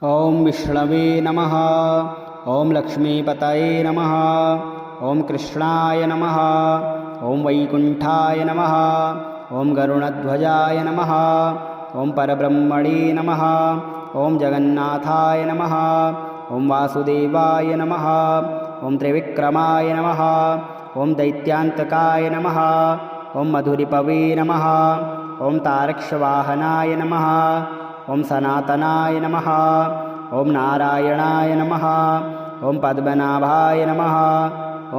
ॐ विष्णवे नमः। ॐ लक्ष्मीपतये नमः। ॐ कृष्णाय नमः। ॐ वैकुण्ठाय नमः। ॐ गरुडध्वजाय नमः। ॐ परब्रह्मणे नमः। ॐ जगन्नाथाय नमः। ॐ वासुदेवाय नमः। ॐ त्रिविक्रमाय नमः। ॐ दैत्यान्तकाय नमः। ॐ मधुरिपवे नमः। ॐ तारक्षवाहनाय नमः। ॐ सनातनाय नमः। ॐ नारायणाय नमः। ॐ पद्मनाभाय नमः।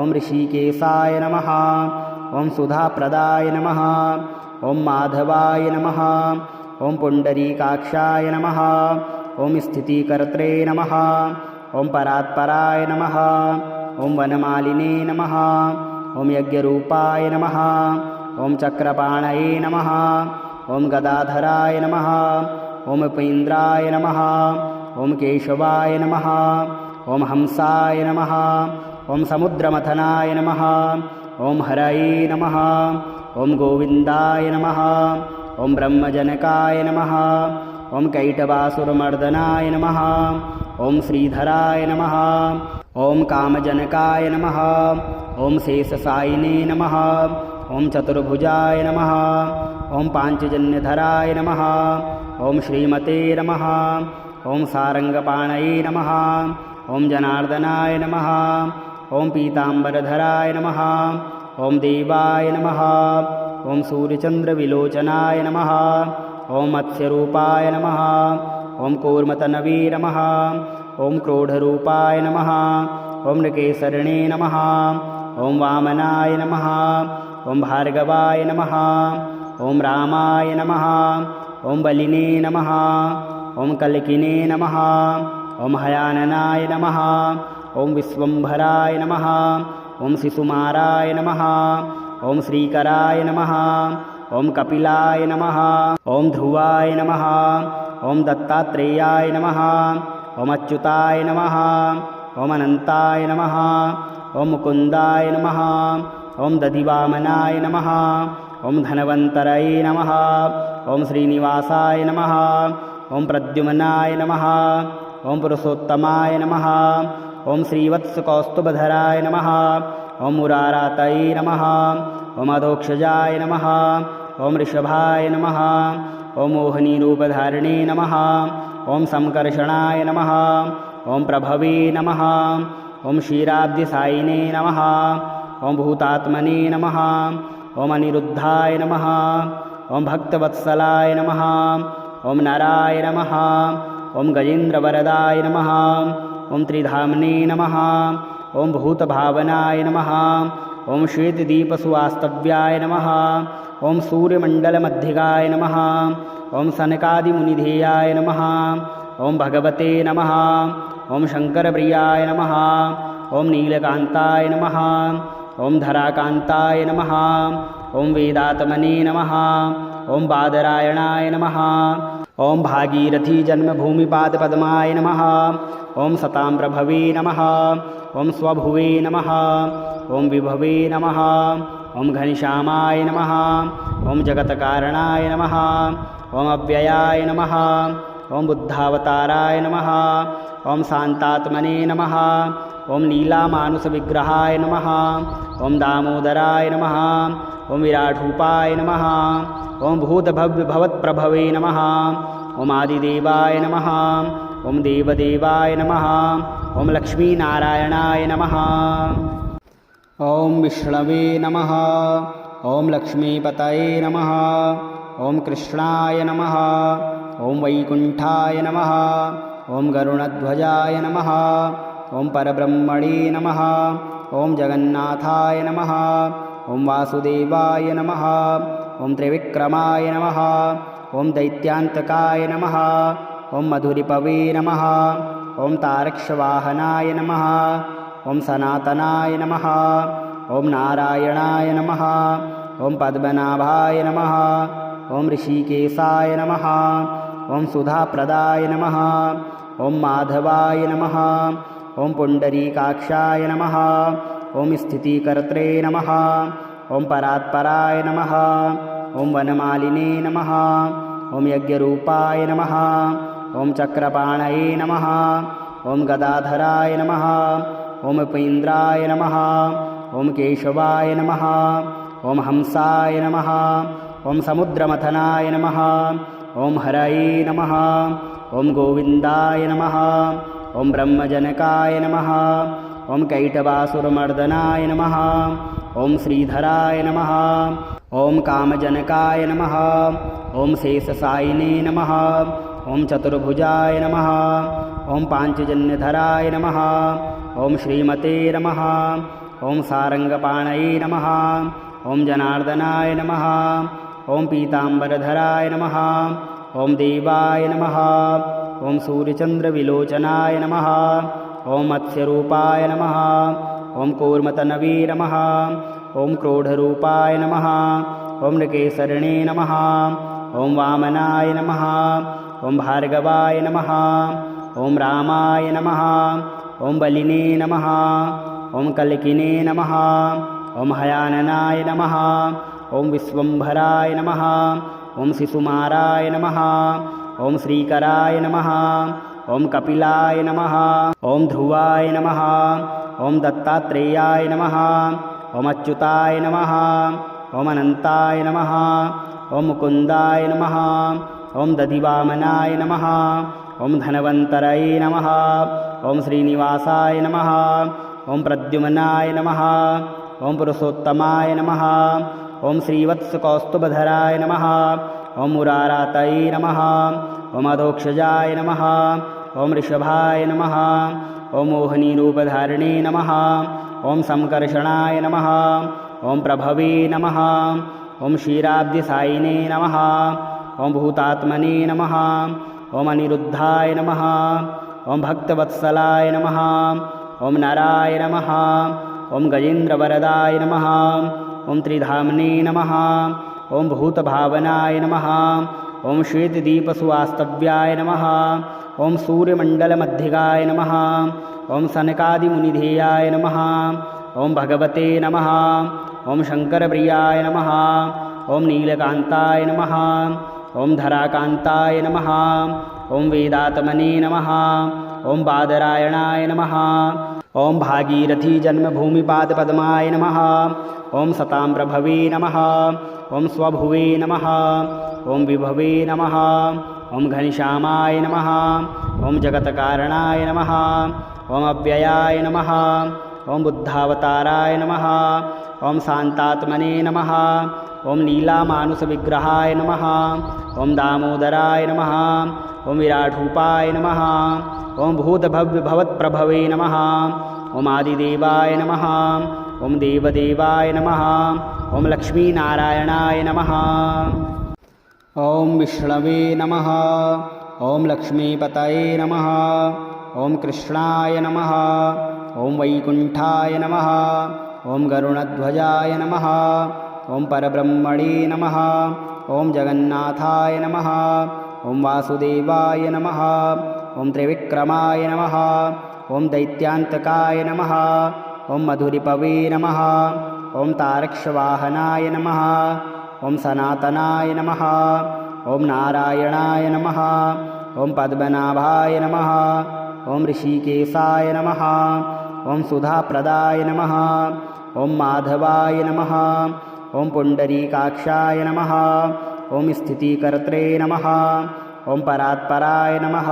ॐ ऋषिकेशाय नमः। ॐ सुधाप्रदाय नमः। ॐ माधवाय नमः। ॐ पुण्डरीकाक्षाय नमः। ॐ स्थितिकर्त्रे नमः। ॐ परात्पराय नमः। ॐ वनमालिने नमः। ॐ यज्ञरूपाय नमः। ॐ चक्रपाणये नमः। ॐ गदाधराय नमः। ॐ उपेन्द्राय नमः। ॐ केशवाय नमः। ॐ हंसाय नमः। ॐ समुद्रमथनाय नमः। ॐ हरये नमः। ॐ गोविन्दाय नमः। ॐ ब्रह्मजनकाय नमः। ॐ कैटभासुरमर्दनाय नमः। ॐ श्रीधराय नमः। ॐ कामजनकाय नमः। ॐ शेषशायिने नमः। ॐ चतुर्भुजाय नमः। ॐ पाञ्चजन्यधराय नमः। ॐ श्रीमते नमः। ॐ सारङ्गपाणये नमः। ॐ जनार्दनाय नमः। ॐ पीताम्बरधराय नमः। ॐ देवाय नमः। ॐ सूर्यचन्द्रविलोचनाय नमः। ॐ मत्स्यरूपाय नमः। ॐ कूर्मतनवे नमः। ॐ क्रोधरूपाय नमः। ॐ नृकेसरिणे नमः। ॐ वामनाय नमः। ॐ भार्गवाय नमः। ॐ रामाय नमः। ॐ बलिने नमः। ॐ कल्किने नमः। ॐ हयाननाय नमः। ॐ विश्वम्भराय नमः। ॐ शिशुमाराय नमः। ॐ श्रीकराय नमः। ॐ कपिलाय नमः। ॐ ध्रुवाय नमः। ॐ दत्तात्रेयाय नमः। ॐ अच्युताय नमः। ॐ अनन्ताय नमः। ॐ मुकुन्दाय नमः। ॐ दधिवामनाय नमः। ॐ धनवन्तरये नमः। ॐ श्रीनिवासाय नमः। ॐ प्रद्युम्नाय नमः। ॐ पुरुषोत्तमाय नमः। ॐ श्रीवत्सकौस्तुभधराय नमः। ॐ मुरारातये नमः। ॐ अधोक्षजाय नमः। ॐ ऋषभाय नमः। ॐ मोहिनीरूपधारिणे नमः। ॐ संकर्षणाय नमः। ॐ प्रभवे नमः। ॐ क्षीराब्धिसायिने नमः। ॐ भूतात्मने नमः। ॐ अनिरुद्धाय नमः। ॐ भक्तवत्सलाय नमः। ॐ नराय नमः। ॐ गजेन्द्रवरदाय नमः। ॐ त्रिधाम्ने नमः। ॐ भूतभावनाय नमः। ॐ श्वेतदीपसुवास्तव्याय नमः। ॐ सूर्यमण्डलमध्यगाय नमः। ॐ सनकादिमुनिधेयाय नमः। ॐ भगवते नमः। ॐ शङ्करप्रियाय नमः। ॐ नीलकान्ताय नमः। ॐ धराकान्ताय नमः। ॐ वेदात्मने नमः। ॐ बादरायणाय नमः। ॐ भागीरथीजन्मभूमिपादपद्माय नमः। ॐ सताम्प्रभवे नमः। ॐ स्वभुवे नमः। ॐ विभवे नमः। ॐ घनश्यामाय नमः। ॐ जगत्कारणाय नमः। ॐ अव्ययाय नमः। ॐ बुद्धावताराय नमः। ॐ शान्तात्मने नमः। ॐ लीलामानुषविग्रहाय नमः। ॐ दामोदराय नमः। ॐ विराटरूपाय नमः। ॐ भूतभव्यभवत्प्रभवे नमः। ॐ आदिदेवाय नमः। ॐ देवदेवाय नमः। ॐ लक्ष्मीनारायणाय नमः। ॐ विष्णवे नमः। ॐ लक्ष्मीपतये नमः। ॐ कृष्णाय नमः। ॐ वैकुण्ठाय नमः। ॐ गरुडध्वजाय नमः। ॐ परब्रह्मणे नमः। ॐ जगन्नाथाय नमः। ॐ वासुदेवाय नमः। ॐ त्रिविक्रमाय नमः। ॐ दैत्यान्तकाय नमः। ॐ मधुरिपवे नमः। ॐ तारक्षवाहनाय नमः। ॐ सनातनाय नमः। ॐ नारायणाय नमः। ॐ पद्मनाभाय नमः। ॐ ऋषिकेशाय नमः। ॐ सुधाप्रदाय नमः। ॐ माधवाय नमः। ॐ पुण्डरीकाक्षाय नमः। ॐ स्थितिकर्त्रे नमः। ॐ परात्पराय नमः। ॐ वनमालिने नमः। ॐ यज्ञरूपाय नमः। ॐ चक्रपाणये नमः ॐ गदाधराय नमः ॐ उपीन्द्राय नमः ॐ केशवाय नमः ॐ हंसाय नमः ॐ समुद्रमथनाय नमः ॐ हरये नमः ॐ गोविन्दाय नमः ॐ ब्रह्मजनकाय नमः ॐ कैटभासुरमर्दनाय नमः ॐ श्रीधराय नमः ॐ कामजनकाय नमः ॐ शेषशायिने नमः ॐ चतुर्भुजाय नमः ॐ पाञ्चजन्यधराय नमः ॐ श्रीमते नमः ॐ सारङ्गपाणये नमः ॐ जनार्दनाय नमः ॐ पीताम्बरधराय नमः ॐ देवाय नमः ॐ सूर्यचन्द्रविलोचनाय नमः ॐ मत्स्यरूपाय नमः ॐ कूर्मतनवे नमः ॐ क्रोधरूपाय नमः ॐ नृकेसरिणे नमः ॐ वामनाय नमः ॐ भार्गवाय नमः ॐ रामाय नमः ॐ बलिने नमः ॐ कल्किने नमः ॐ हयाननाय नमः ॐ विश्वम्भराय नमः ॐ शिशुमाराय नमः ॐ श्रीकराय नमः ॐ कपिलाय नमः ॐ ध्रुवाय नमः ॐ दत्तात्रेयाय नमः ॐ अच्युताय नमः ॐ अनन्ताय नमः ॐ मुकुन्दाय नमः ॐ दधिवामनाय नमः ॐ धनवन्तरये नमः ॐ श्रीनिवासाय नमः ॐ प्रद्युम्नाय नमः ॐ पुरुषोत्तमाय नमः ॐ श्रीवत्सकौस्तुभधराय नमः ॐ मुरारातये नमः ॐ अधोक्षजाय नमः ॐ ऋषभाय नमः ॐ मोहिनीरूपधारिणे नमः ॐ संकर्षणाय नमः ॐ प्रभवे नमः ॐ क्षीराब्धिसायिने नमः ॐ भूतात्मने नमः ॐ अनिरुद्धाय नमः ॐ भक्तवत्सलाय नमः ॐ नराय नमः ॐ गजेन्द्रवरदाय नमः ॐ त्रिधाम्ने नमः ॐ भूतभावनाय नमः ॐ श्वेतदीपसुवास्तव्याय नमः ॐ सूर्यमण्डलमध्यगाय नमः ॐ सनकादिमुनिधेयाय नमः ॐ भगवते नमः ॐ शङ्करप्रियाय नमः ॐ नीलकान्ताय नमः ॐ धराकान्ताय नमः ॐ वेदात्मने नमः ॐ बादरायणाय नमः ॐ भागीरथीजन्मभूमिपादपद्माय नमः ॐ सताम्प्रभवे नमः ॐ स्वभुवे नमः ॐ विभवे नमः ॐ घनश्यामाय नमः ॐ जगत्कारणाय नमः ॐ अव्ययाय नमः ॐ बुद्धावताराय नमः ॐ शान्तात्मने नमः ॐ नीलामानुषविग्रहाय नमः ॐ दामोदराय नमः ॐ विराटरूपाय नमः ॐ भूतभव्यभवत्प्रभवे नमः ॐ आदिदेवाय नमः ॐ देवदेवाय नमः ॐ लक्ष्मीनारायणाय नमः ॐ विष्णवे नमः ॐ लक्ष्मीपतये नमः ॐ कृष्णाय नमः ॐ वैकुण्ठाय नमः ॐ गरुणध्वजाय नमः ॐ परब्रह्मणे नमः ॐ जगन्नाथाय नमः ॐ वासुदेवाय नमः ॐ त्रिविक्रमाय नमः ॐ दैत्यान्तकाय नमः ॐ मधुरिपवे नमः ॐ तारक्षवाहनाय नमः ॐ सनातनाय नमः ॐ नारायणाय नमः ॐ पद्मनाभाय नमः ॐ ऋषिकेशाय नमः ॐ सुधाप्रदाय नमः ॐ माधवाय नमः ॐ पुण्डरीकाक्षाय नमः ॐ स्थितिकर्त्रे नमः ॐ परात्पराय नमः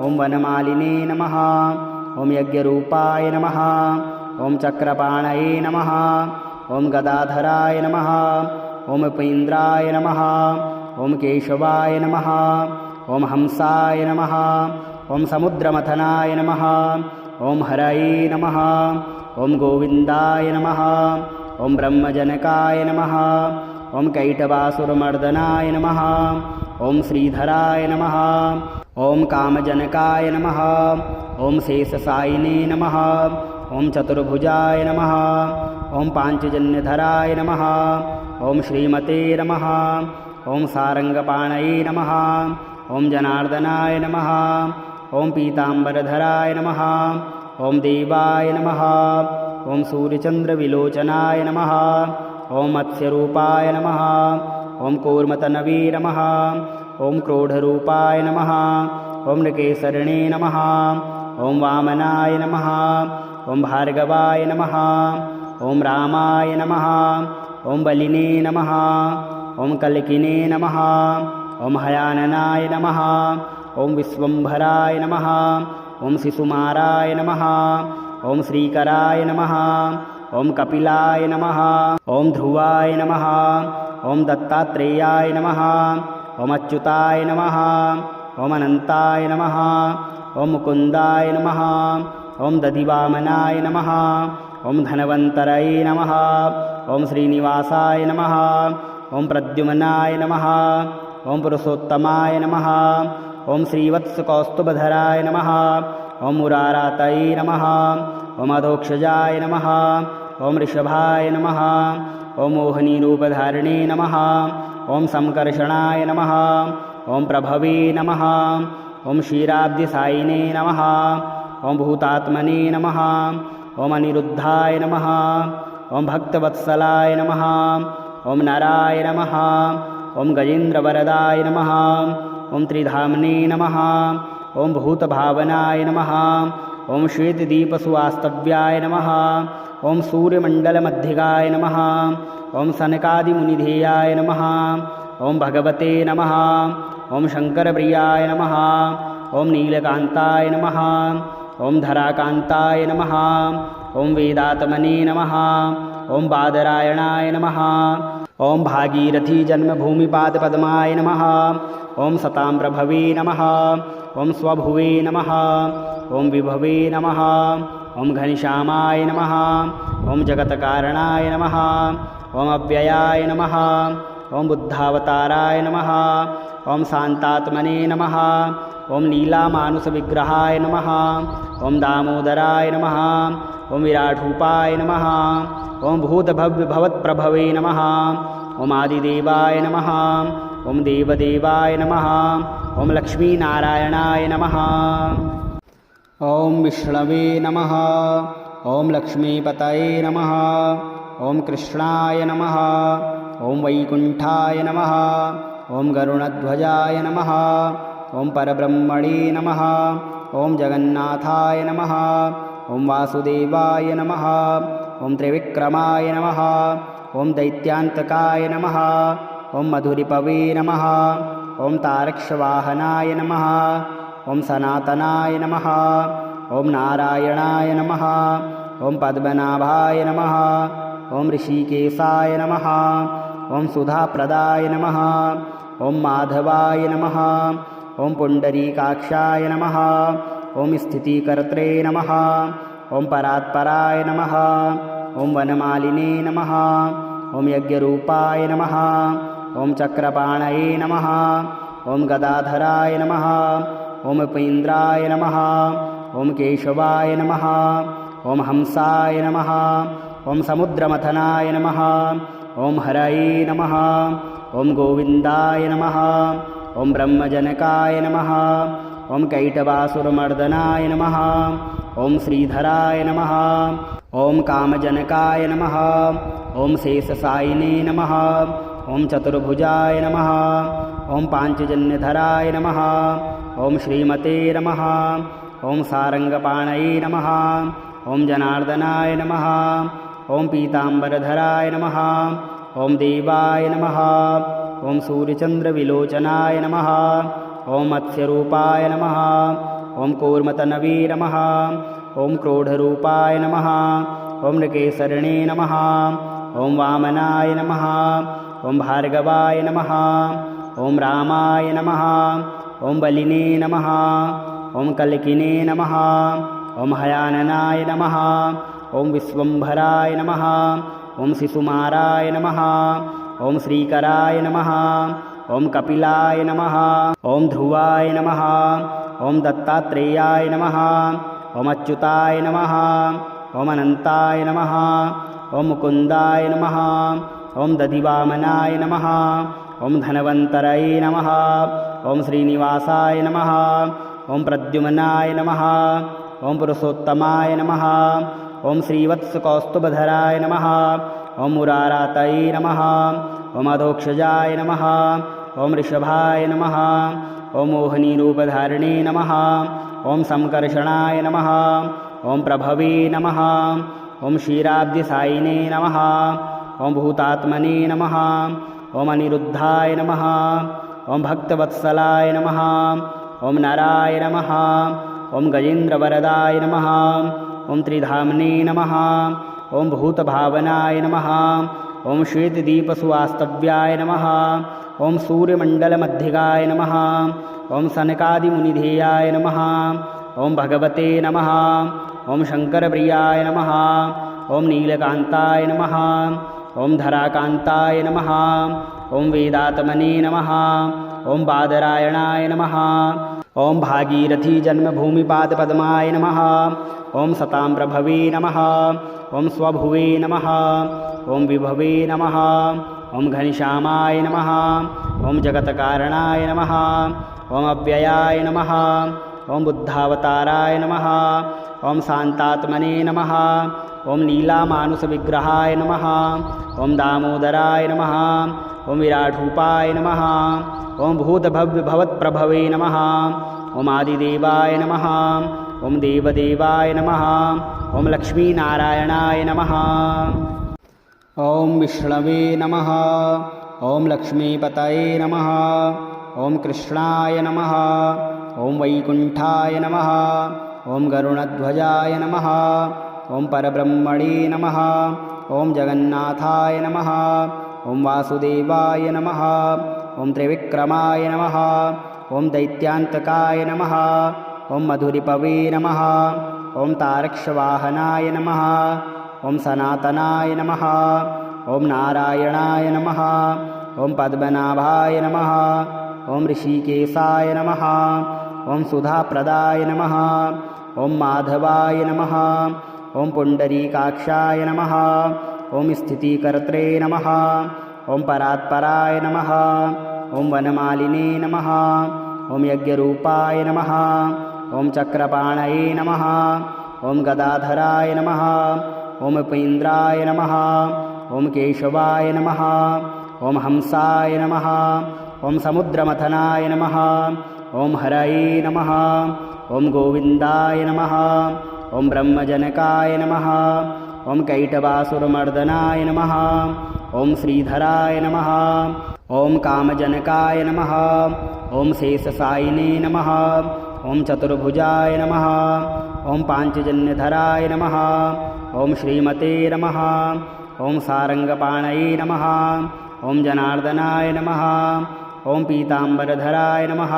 ॐ वनमालिने नमः ॐ यज्ञरूपाय नमः ॐ चक्रपाणये नमः ॐ गदाधराय नमः ॐ उपीन्द्राय नमः ॐ केशवाय नमः ॐ हंसाय नमः ॐ समुद्रमथनाय नमः ॐ हरये नमः ॐ गोविन्दाय नमः ॐ ब्रह्मजनकाय नमः ॐ कैटभासुरमर्दनाय नमः ॐ श्रीधराय नमः ॐ कामजनकाय नमः ॐ शेषशायिने नमः ॐ चतुर्भुजाय नमः ॐ पाञ्चजन्यधराय नमः ॐ श्रीमते नमः ॐ सारङ्गपाणये नमः ॐ जनार्दनाय नमः ॐ पीताम्बरधराय नमः ॐ देवाय नमः ॐ सूर्यचन्द्रविलोचनाय नमः ॐ मत्स्यरूपाय नमः ॐ कूर्मतनवे नमः ॐ क्रोधरूपाय नमः ॐ नृकेसरिणे नमः ॐ वामनाय नमः ॐ भार्गवाय नमः ॐ रामाय नमः ॐ बलिने नमः ॐ कल्किने नमः ॐ हयाननाय नमः ॐ विश्वम्भराय नमः ॐ शिशुमाराय नमः ॐ श्रीकराय नमः ॐ कपिलाय नमः ॐ ध्रुवाय नमः ॐ दत्तात्रेयाय नमः ॐ अच्युताय नमः ॐ अनन्ताय नमः ॐ मुकुन्दाय नमः ॐ दधिवामनाय नमः ॐ धनवन्तरये नमः ॐ श्रीनिवासाय नमः ॐ प्रद्युम्नाय नमः ॐ पुरुषोत्तमाय नमः ॐ श्रीवत्सकौस्तुभधराय नमः ॐ मुरारातये नमः ॐ अधोक्षजाय नमः ॐ ऋषभाय नमः ॐ मोहिनीरूपधारिणे नमः ॐ संकर्षणाय नमः ॐ प्रभवे नमः ॐ क्षीराब्धिसायिने नमः ॐ भूतात्मने नमः ॐ अनिरुद्धाय नमः ॐ भक्तवत्सलाय नमः ॐ नराय नमः ॐ गजेन्द्रवरदाय नमः ॐ त्रिधाम्ने नमः ॐ भूतभावनाय नमः ॐ श्वेतदीपसुवास्तव्याय नमः ॐ सूर्यमण्डलमध्यगाय नमः ॐ सनकादिमुनिधेयाय नमः ॐ भगवते नमः ॐ शङ्करप्रियाय नमः ॐ नीलकान्ताय नमः ॐ धराकान्ताय नमः ॐ वेदात्मने नमः ॐ बादरायणाय नमः ॐ भागीरथीजन्मभूमिपादपद्माय नमः ॐ सतां प्रभवे नमः ॐ स्वभुवे नमः ॐ विभवे नमः ॐ घनश्यामाय नमः ॐ जगत्कारणाय नमः ॐ अव्ययाय नमः ॐ बुद्धावताराय नमः ॐ शान्तात्मने नमः ॐ नीलामानुषविग्रहाय नमः ॐ दामोदराय नमः ॐ विराटरूपाय नमः ॐ भूतभव्यभवत्प्रभवे नमः ॐ आदिदेवाय नमः ॐ देवदेवाय नमः ॐ लक्ष्मीनारायणाय नमः ॐ विष्णवे नमः ॐ लक्ष्मीपतये नमः ॐ कृष्णाय नमः ॐ वैकुण्ठाय नमः ॐ गरुणध्वजाय नमः ॐ परब्रह्मणे नमः ॐ जगन्नाथाय नमः ॐ वासुदेवाय नमः ॐ त्रिविक्रमाय नमः ॐ दैत्यान्तकाय नमः ॐ मधुरिपवे नमः ॐ तारक्षवाहनाय नमः ॐ सनातनाय नमः ॐ नारायणाय नमः ॐ पद्मनाभाय नमः ॐ ऋषिकेशाय नमः ॐ सुधाप्रदाय नमः ॐ माधवाय नमः ॐ पुण्डरीकाक्षाय नमः ॐ स्थितिकर्त्रे नमः ॐ परात्पराय नमः ॐ वनमालिने नमः ॐ यज्ञरूपाय नमः ॐ चक्रपाणये नमः ॐ गदाधराय नमः ॐ उपेन्द्राय नमः ॐ केशवाय नमः ॐ हंसाय नमः ॐ समुद्रमथनाय नमः ॐ हरये नमः ॐ गोविन्दाय नमः ॐ ब्रह्मजनकाय नमः ॐ कैटवासुरमर्दनाय नमः ॐ श्रीधराय नमः ॐ कामजनकाय नमः ॐ शेषसायिने नमः ॐ चतुर्भुजाय नमः ॐ पाञ्चजन्यधराय नमः ॐ श्रीमते नमः ॐ सारङ्गपाणये नमः ॐ जनार्दनाय नमः ॐ पीताम्बरधराय नमः ॐ देवाय नमः ॐ सूर्यचन्द्रविलोचनाय नमः ॐ मत्स्यरूपाय नमः ॐ कूर्मतनवे नमः ॐ क्रोधरूपाय नमः ॐ नृकेसरिणे नमः ॐ वामनाय नमः ॐ भार्गवाय नमः ॐ रामाय नमः ॐ बलिने नमः ॐ कल्किने नमः ॐ हयाननाय नमः ॐ विश्वम्भराय नमः ॐ शिशुमाराय नमः ॐ श्रीकराय नमः ॐ कपिलाय नमः ॐ ध्रुवाय नमः ॐ दत्तात्रेयाय नमः ॐ अच्युताय नमः ॐ अनन्ताय नमः ॐ मुकुन्दाय नमः ॐ दधिवामनाय नमः ॐ धनवन्तरये नमः ॐ श्रीनिवासाय नमः ॐ प्रद्युम्नाय नमः ॐ पुरुषोत्तमाय नमः ॐ श्रीवत्सकौस्तुभधराय नमः ॐ मुरारातये नमः ॐ अधोक्षजाय नमः ॐ ऋषभाय नमः ॐ मोहिनीरूपधारिणे नमः ॐ संकर्षणाय नमः ॐ प्रभवे नमः ॐ क्षीराब्धिसायिने नमः ॐ भूतात्मने नमः ॐ अनिरुद्धाय नमः ॐ भक्तवत्सलाय नमः ॐ नराय नमः ॐ गजेन्द्रवरदाय नमः ॐ त्रिधाम्ने नमः ॐ भूतभावनाय नमः ॐ श्वेतदीपसुवास्तव्याय नमः ॐ सूर्यमण्डलमध्यगाय नमः ॐ सनकादिमुनिधेयाय नमः ॐ भगवते नमः ॐ शङ्करप्रियाय नमः ॐ नीलकान्ताय नमः ॐ धराकान्ताय नमः ॐ वेदात्मने नमः ॐ बादरायणाय नमः ॐ भागीरथी जन्मभूमिपादपद्माय नमः ॐ सताम्रभवे नमः ॐ स्वभुवे नमः ॐ विभवे नमः ॐ घनश्यामाय नमः ॐ जगत्कारणाय नमः ॐ अव्ययाय नमः ॐ बुद्धावताराय नमः ॐ शान्तात्मने नमः ॐ नीलामानुषविग्रहाय नमः ॐ दामोदराय नमः ॐ विराटरूपाय नमः ॐ भूतभव्यभवत्प्रभवे नमः ॐ आदिदेवाय नमः ॐ देवदेवाय नमः ॐ लक्ष्मीनारायणाय नमः ॐ विष्णवे नमः ॐ लक्ष्मीपतये नमः ॐ कृष्णाय नमः ॐ वैकुण्ठाय नमः ॐ गरुणध्वजाय नमः ॐ परब्रह्मणे नमः ॐ जगन्नाथाय नमः ॐ वासुदेवाय नमः ॐ त्रिविक्रमाय नमः ॐ दैत्यान्तकाय नमः ॐ मधुरिपवे नमः ॐ तारक्षवाहनाय नमः ॐ सनातनाय नमः ॐ नारायणाय नमः ॐ पद्मनाभाय नमः ॐ ऋषिकेशाय नमः ॐ सुधाप्रदाय नमः ॐ माधवाय नमः ॐ पुण्डरीकाक्षाय नमः ॐ स्थितिकर्त्रे नमः ॐ परात्पराय नमः ॐ वनमालिने नमः ॐ यज्ञरूपाय नमः ॐ चक्रपाणये नमः ॐ गदाधराय नमः ॐ उपेन्द्राय नमः ॐ केशवाय नमः ॐ हंसाय नमः ॐ समुद्रमथनाय नमः ॐ हरये नमः ॐ गोविन्दाय नमः ॐ ब्रह्मजनकाय नमः ॐ कैटभासुरमर्दनाय नमः ॐ श्रीधराय नमः ॐ कामजनकाय नमः ॐ शेषसायिने नमः ॐ चतुर्भुजाय नमः ॐ पाञ्चजन्यधराय नमः ॐ श्रीमते नमः ॐ सारङ्गपाणये नमः ॐ जनार्दनाय नमः ॐ पीताम्बरधराय नमः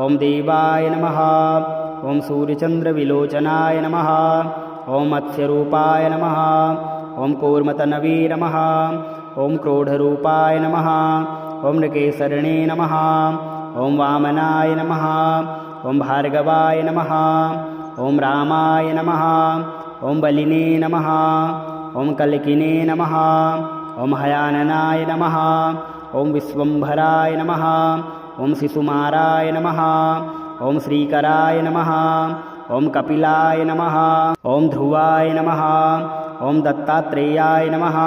ॐ देवाय नमः ॐ सूर्यचन्द्रविलोचनाय नमः ॐ मत्स्यरूपाय नमः ॐ कूर्मतनवे नमः ॐ क्रोधरूपाय नमः ॐ नृकेसरिणे नमः ॐ वामनाय नमः ॐ भार्गवाय नमः ॐ रामाय नमः ॐ बलिने नमः ॐ कल्किने नमः ॐ हयाननाय नमः ॐ विश्वम्भराय नमः ॐ शिशुमाराय नमः ॐ श्रीकराय नमः ॐ कपिलाय नमः ॐ ध्रुवाय नमः ॐ दत्तात्रेयाय नमः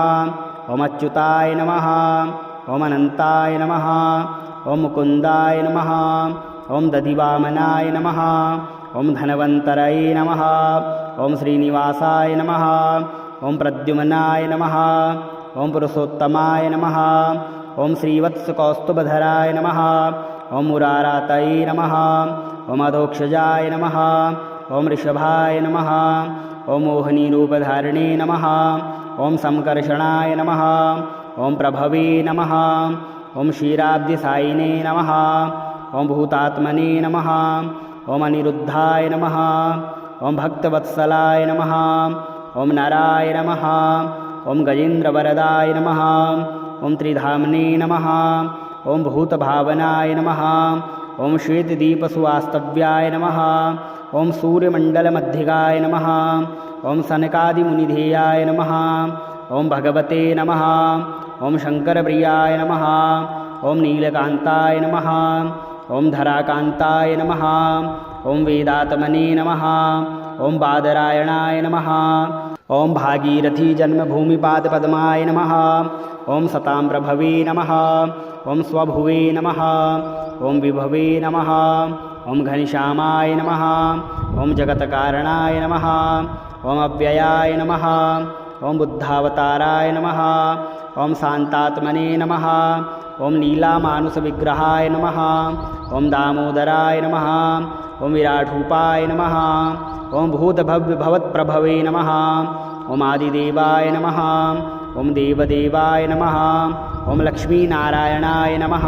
ॐ अच्युताय नमः ॐ अनन्ताय नमः ॐ मुकुन्दाय नमः ॐ दधिवामनाय नमः ॐ धनवन्तरये नमः ॐ श्रीनिवासाय नमः ॐ प्रद्युम्नाय नमः ॐ पुरुषोत्तमाय नमः ॐ श्रीवत्सकौस्तुभधराय नमः ॐ मुरारातये नमः ॐ अधोक्षजाय नमः ॐ ऋषभाय नमः ॐ मोहिनीरूपधारिणे नमः ॐ संकर्षणाय नमः ॐ प्रभवे नमः ॐ क्षीराब्धिसायिने नमः ॐ भूतात्मने नमः ॐ अनिरुद्धाय नमः ॐ भक्तवत्सलाय नमः ॐ नराय नमः ॐ गजेन्द्रवरदाय नमः ॐ त्रिधाम्ने नमः ॐ भूतभावनाय नमः ॐ श्वेतदीपसुवास्तव्याय नमः ॐ सूर्यमण्डलमध्यगाय नमः ॐ सनकादिमुनिधेयाय नमः ॐ भगवते नमः ॐ शङ्करप्रियाय नमः ॐ नीलकान्ताय नमः ॐ धराकान्ताय नमः ॐ वेदात्मने नमः ॐ बादरायणाय नमः ॐ भागीरथी जन्मभूमिपादपद्माय नमः ॐ सताम्रभवे नमः ॐ स्वभुवे नमः ॐ विभवे नमः। ॐ घनश्यामाय नमः। ॐ जगत्कारणाय नमः। ॐ अव्ययाय नमः। ॐ बुद्धावताराय नमः। ॐ शान्तात्मने नमः। ॐ नीलामानुषविग्रहाय नमः। ॐ दामोदराय नमः। ॐ विराटरूपाय नमः। ॐ भूतभव्यभवत्प्रभवे नमः। ॐ आदिदेवाय नमः। ॐ देवदेवाय नमः। ॐ लक्ष्मीनारायणाय नमः।